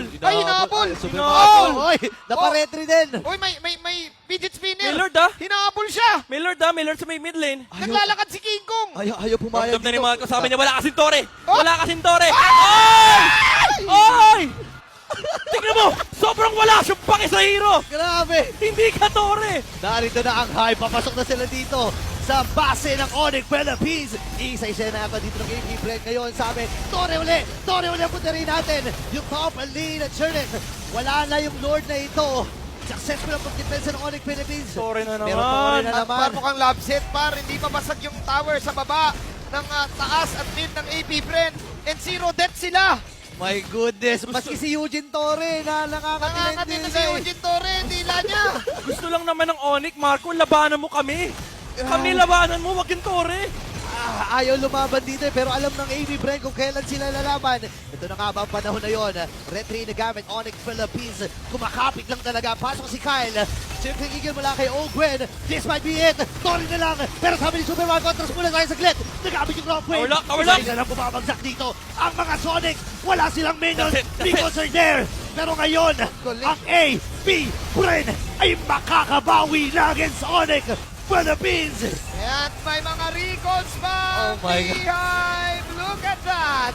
Hinahabol. Ay, hinahabol! Super Hinahabol. Hinahabol! Oy, naparetry din! Uy, may fidget spinner! May Lord, ah. Hinahabol siya! May Lord sa may mid lane. Naglalakad si King Kong! Ayaw pumayag Ramdam na ni mga kasama niya, wala kasing Tore! Oh! Wala kasing Tore! Oy! Oy! Tingnan mo! Sobrang wala siyang pake sa hero! Grabe! Hindi ka Tore! Narito na ang high. Papasok na sila dito sa base ng Onyx Philippines. Isa-isa na ako dito ng AP Brent ngayon. Sabi, Tore uli! Tore uli ang puntarin natin. Yung top lane at Cherneth. Wala na yung Lord na ito. Successful ang pag-defense ng Onyx Philippines. Tore na Pero naman. Tore na At naman. par mukhang love set par, hindi pa basag yung tower sa baba ng taas at mid ng AP Brent. And zero death sila! My goodness. Maski si Eugene Tore na Nangangatin nakakatingin na si Eugene Torre, dila niya! Gusto lang naman ng Onyx, Marco, labanan mo kami. Kami labanan mo, wag yung Tore. Ayaw lumaban dito pero alam ng AB Brent kung kailan sila lalaban. Ito na nga ba ang panahon na yon. Red 3 na gamit Onyx Philippines. Kumakapit lang talaga. Pasok si Kyle. Siyempre Eagle mula kay Ogwen. This might be it. Tori na lang. Pero sabi ni Superman, contrast muna tayo saglit. Nagamit yung rock wave. Tower lock. Isa lang bumabagsak dito. Ang mga Sonic, wala silang minions That's it. because they're there. Pero ngayon, ang AB Brent ay makakabawi na against Onyx Philippines. At may mga recalls pa Oh my God. behind. Look at that!